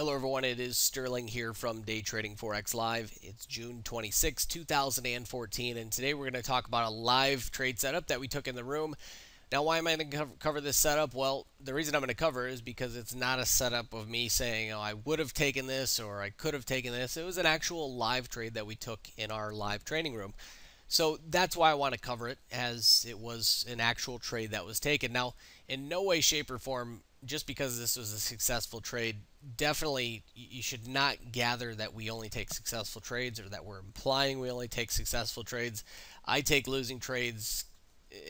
Hello everyone, it is Sterling here from Day Trading Forex Live. It's June 26, 2014, and today we're going to talk about a live trade setup that we took in the room. Now, why am I going to cover this setup? Well, the reason I'm going to cover it is because it's not a setup of me saying, oh, I would have taken this or I could have taken this. It was an actual live trade that we took in our live training room. So that's why I want to cover it, as it was an actual trade that was taken. Now, in no way, shape, or form, just because this was a successful trade, definitely you should not gather that we only take successful trades or that we're implying we only take successful trades. I take losing trades,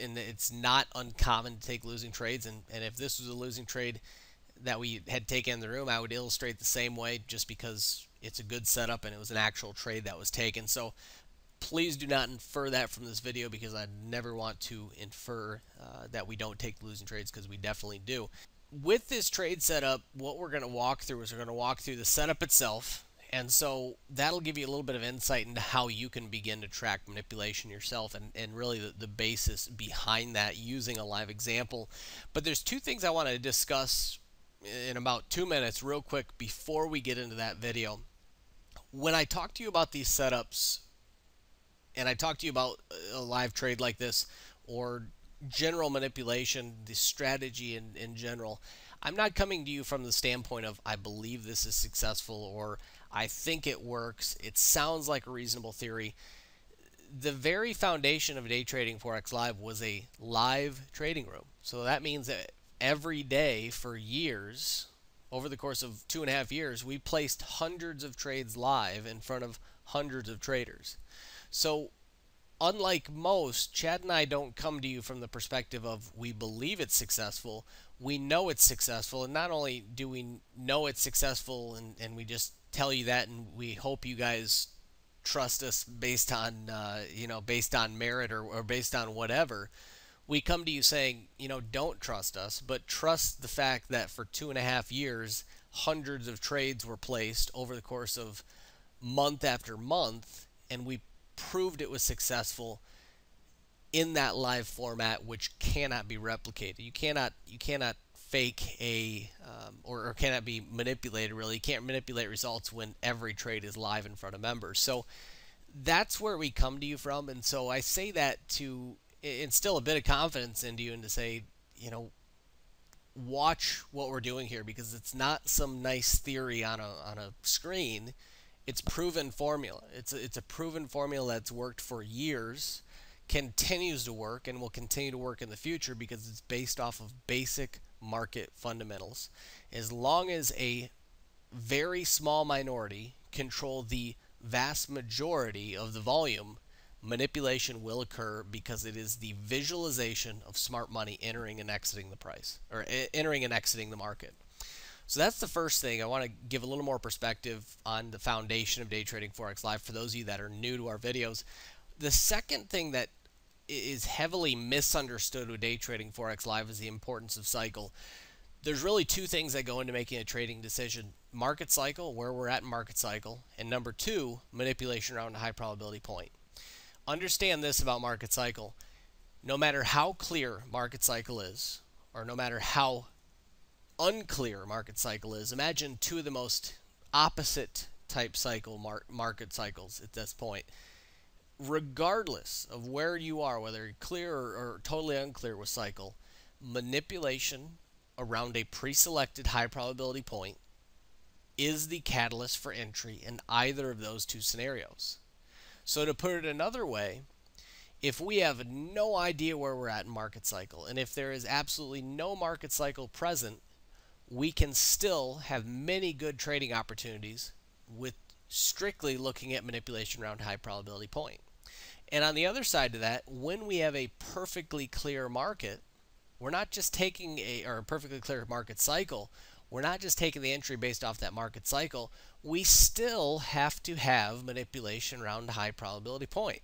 and it's not uncommon to take losing trades. And if this was a losing trade that we had taken in the room, I would illustrate the same way, just because it's a good setup and it was an actual trade that was taken. So please do not infer that from this video, because I never want to infer that we don't take losing trades, because we definitely do. With this trade setup, what we're going to walk through is we're going to walk through the setup itself, and so that'll give you a little bit of insight into how you can begin to track manipulation yourself, and really the basis behind that using a live example. But there's two things I want to discuss in about 2 minutes real quick before we get into that video. When I talk to you about these setups, and I talk to you about a live trade like this, or general manipulation, the strategy in general, I'm not coming to you from the standpoint of I believe this is successful or I think it works, it sounds like a reasonable theory. The very foundation of Day Trading Forex Live was a live trading room. So that means that every day for years, over the course of 2.5 years, we placed hundreds of trades live in front of hundreds of traders. So unlike most, Chad and I don't come to you from the perspective of we believe it's successful, we know it's successful, and not only do we know it's successful and we just tell you that and we hope you guys trust us based on based on merit or based on whatever. We come to you saying, don't trust us, but trust the fact that for 2.5 years hundreds of trades were placed over the course of month after month, and we proved it was successful in that live format, which cannot be replicated. You cannot fake a or cannot be manipulated. Really, you can't manipulate results when every trade is live in front of members. So that's where we come to you from, and so I say that to instill a bit of confidence into you and to say, watch what we're doing here, because it's not some nice theory on a screen. It's proven formula. It's a proven formula that's worked for years, continues to work, and will continue to work in the future because it's based off of basic market fundamentals. As long as a very small minority control the vast majority of the volume, manipulation will occur, because it is the visualization of smart money entering and exiting the price, or entering and exiting the market. So that's the first thing. I want to give a little more perspective on the foundation of Day Trading Forex Live for those of you that are new to our videos. The second thing that is heavily misunderstood with Day Trading Forex Live is the importance of cycle. There's really two things that go into making a trading decision: market cycle, where we're at in market cycle, and number two, manipulation around a high probability point. Understand this about market cycle. No matter how clear market cycle is, or no matter how unclear market cycle is, imagine two of the most opposite type cycle market cycles at this point. Regardless of where you are, whether you're clear or totally unclear with cycle, manipulation around a pre-selected high probability point is the catalyst for entry in either of those two scenarios. So to put it another way, if we have no idea where we're at in market cycle, and if there is absolutely no market cycle present, we can still have many good trading opportunities with strictly looking at manipulation around high probability point. And on the other side of that, when we have a perfectly clear market, we're not just taking a perfectly clear market cycle, we're not just taking the entry based off that market cycle, we still have to have manipulation around a high probability point.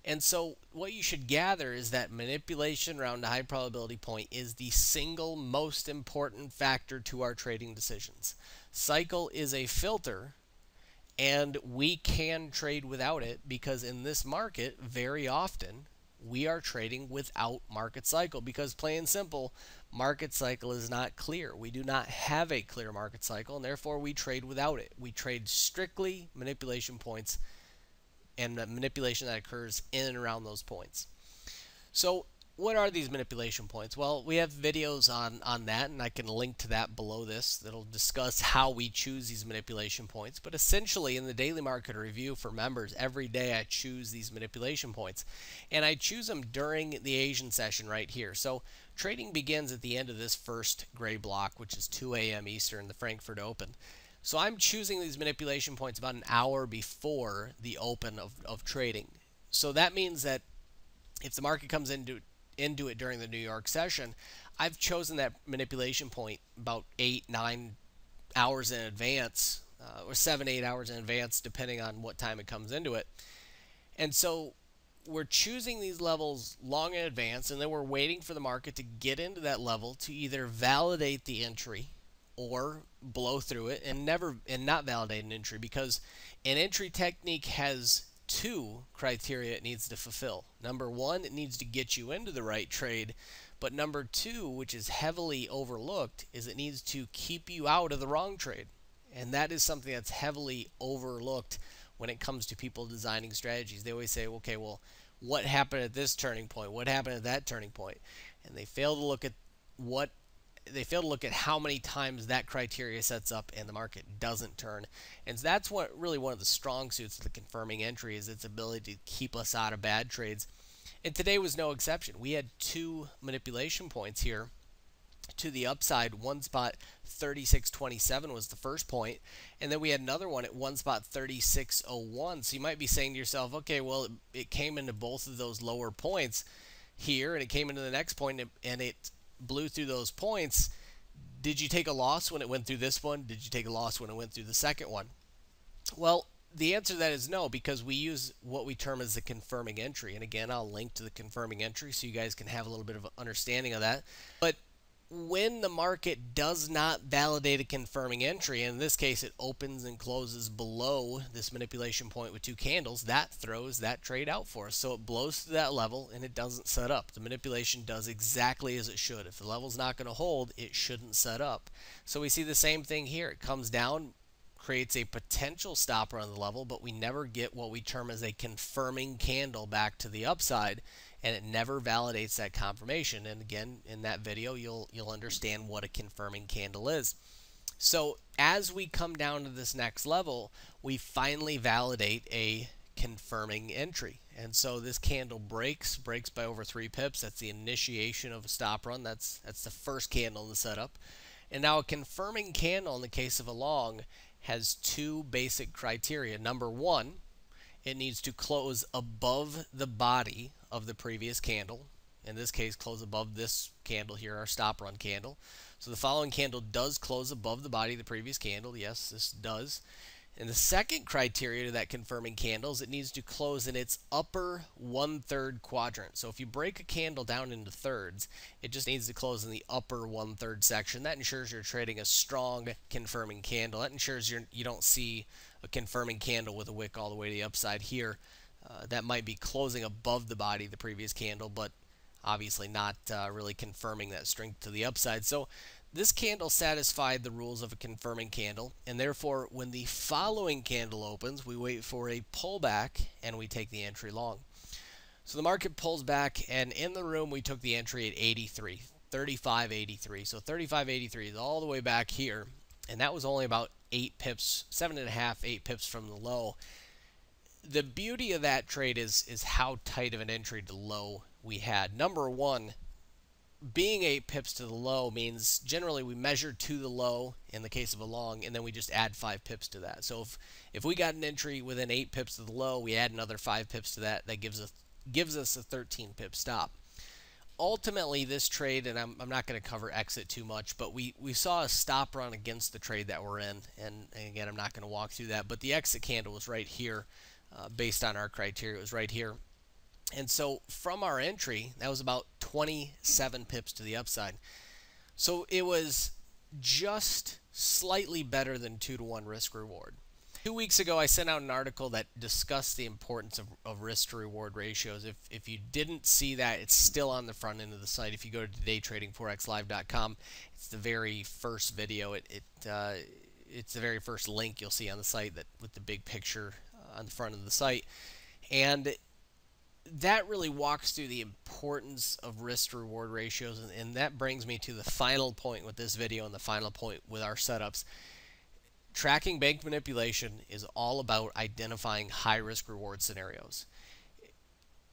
And so what you should gather is that manipulation around a high probability point is the single most important factor to our trading decisions. Cycle is a filter, and we can trade without it, because in this market, very often, we are trading without market cycle because plain and simple, market cycle is not clear. We do not have a clear market cycle, and therefore we trade without it. We trade strictly manipulation points and the manipulation that occurs in and around those points. So what are these manipulation points? Well, we have videos on that, and I can link to that below this that'll discuss how we choose these manipulation points. But essentially, in the daily market review for members, every day I choose these manipulation points, and I choose them during the Asian session right here. So trading begins at the end of this first gray block, which is 2 a.m. Eastern, the Frankfurt Open. So I'm choosing these manipulation points about an hour before the open of trading. So that means that if the market comes into it during the New York session, I've chosen that manipulation point about 8-9 hours in advance, or 7-8 hours in advance, depending on what time it comes into it. And so we're choosing these levels long in advance, and then we're waiting for the market to get into that level to either validate the entry or blow through it and not validate an entry, because an entry technique has two criteria it needs to fulfill. Number one, it needs to get you into the right trade, but number two, which is heavily overlooked, is it needs to keep you out of the wrong trade. And that is something that's heavily overlooked when it comes to people designing strategies. They always say, okay, well, what happened at this turning point? What happened at that turning point? And they fail to look at how many times that criteria sets up and the market doesn't turn. And so that's really one of the strong suits of the confirming entry, is its ability to keep us out of bad trades. And today was no exception. We had two manipulation points here to the upside. One spot 36.27 was the first point, and then we had another one at one spot 36.01. So you might be saying to yourself, okay, well, it came into both of those lower points here, and it came into the next point, and it blew through those points. Did you take a loss when it went through this one? Did you take a loss when it went through the second one? Well, the answer to that is no, because we use what we term as the confirming entry. And again, I'll link to the confirming entry so you guys can have a little bit of an understanding of that. But when the market does not validate a confirming entry, and in this case it opens and closes below this manipulation point with two candles, that throws that trade out for us. So it blows to that level and it doesn't set up. The manipulation does exactly as it should. If the level's not going to hold, it shouldn't set up. So we see the same thing here. It comes down, creates a potential stopper on the level, but we never get what we term as a confirming candle back to the upside, and it never validates that confirmation. And again, in that video, you'll understand what a confirming candle is. So as we come down to this next level, we finally validate a confirming entry. And so this candle breaks by over 3 pips. That's the initiation of a stop run. That's the first candle in the setup. And now a confirming candle in the case of a long has two basic criteria. Number one, it needs to close above the body of the previous candle. In this case, close above this candle here, our stop run candle. So the following candle does close above the body of the previous candle. Yes, this does. And the second criteria to that confirming candle is it needs to close in its upper 1/3 quadrant. So if you break a candle down into thirds, it just needs to close in the upper 1/3 section. That ensures you're trading a strong confirming candle. That ensures you don't see a confirming candle with a wick all the way to the upside here. That might be closing above the body of the previous candle, but obviously not really confirming that strength to the upside. So this candle satisfied the rules of a confirming candle, and therefore when the following candle opens, we wait for a pullback and we take the entry long. So the market pulls back, and in the room we took the entry at 83, 35.83. So 35.83 is all the way back here, and that was only about 8 pips, 7.5, 8 pips from the low. The beauty of that trade is how tight of an entry to low we had. Number one, being 8 pips to the low means generally we measure to the low in the case of a long, and then we just add 5 pips to that. So if we got an entry within 8 pips to the low, we add another 5 pips to that. That gives us a 13 pip stop. Ultimately, this trade, and I'm not going to cover exit too much, but we saw a stop run against the trade that we're in, and again, I'm not going to walk through that, but the exit candle was right here. Based on our criteria, it was right here. And so from our entry, that was about 27 pips to the upside. So it was just slightly better than 2-to-1 risk reward. 2 weeks ago, I sent out an article that discussed the importance of risk to reward ratios. If you didn't see that, it's still on the front end of the site. If you go to daytradingforexlive.com, it's the very first video. It's the very first link you'll see on the site that with the big picture on the front of the site. And that really walks through the importance of risk to reward ratios, and that brings me to the final point with this video and the final point with our setups. Tracking bank manipulation is all about identifying high risk reward scenarios.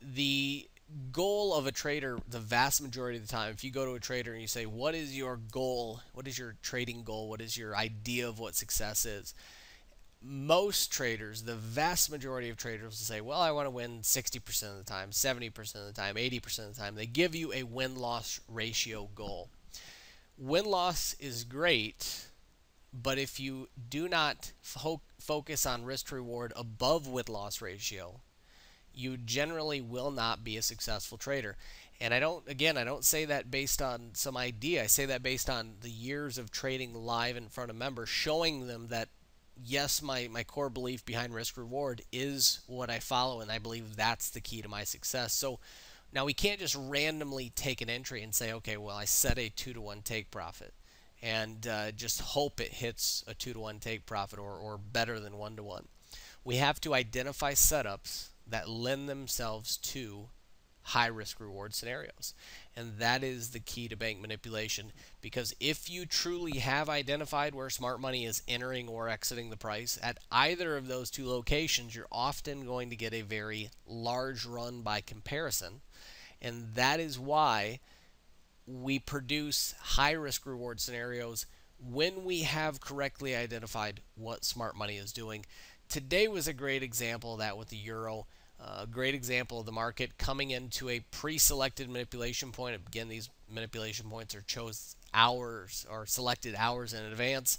The goal of a trader, the vast majority of the time, if you go to a trader and you say, what is your goal? What is your trading goal? What is your idea of what success is? Most traders, the vast majority of traders will say, well, I want to win 60% of the time, 70% of the time, 80% of the time. They give you a win-loss ratio goal. Win-loss is great, but if you do not focus on risk to reward above win-loss ratio, you generally will not be a successful trader. And I don't say that based on some idea. I say that based on the years of trading live in front of members, showing them that yes, my core belief behind risk reward is what I follow, and I believe that's the key to my success. So now we can't just randomly take an entry and say, okay, well, I set a 2-to-1 take profit and just hope it hits a 2-to-1 take profit or better than 1-to-1. We have to identify setups that lend themselves to high risk reward scenarios. And that is the key to bank manipulation, because if you truly have identified where smart money is entering or exiting the price at either of those two locations, you're often going to get a very large run by comparison. And that is why we produce high risk reward scenarios when we have correctly identified what smart money is doing. Today was a great example of that with the euro. A great example of the market coming into a pre-selected manipulation point. Again, these manipulation points are chose hours or selected hours in advance.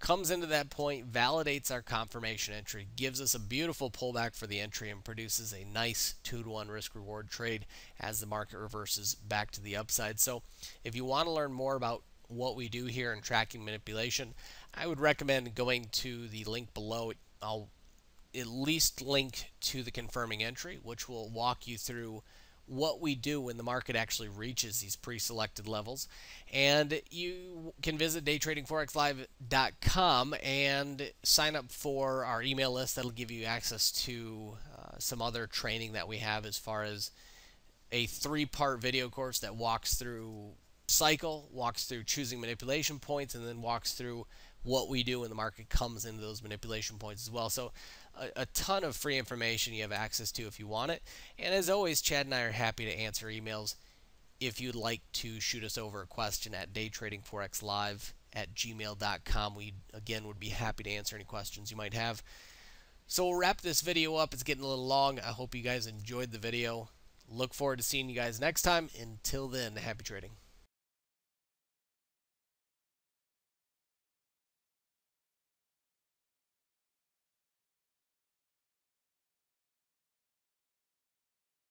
Comes into that point, validates our confirmation entry, gives us a beautiful pullback for the entry, and produces a nice 2-to-1 risk reward trade as the market reverses back to the upside. So if you want to learn more about what we do here in tracking manipulation, I would recommend going to the link below. I'll at least link to the confirming entry, which will walk you through what we do when the market actually reaches these pre-selected levels. And you can visit daytradingforexlive.com and sign up for our email list. That'll give you access to some other training that we have, as far as a 3-part video course that walks through cycle, walks through choosing manipulation points, and then walks through what we do when the market comes into those manipulation points as well. So a ton of free information you have access to if you want it. And as always, Chad and I are happy to answer emails. If you'd like to shoot us over a question at daytradingforexlive@gmail.com, we again would be happy to answer any questions you might have. So we'll wrap this video up. It's getting a little long. I hope you guys enjoyed the video. Look forward to seeing you guys next time. Until then, happy trading.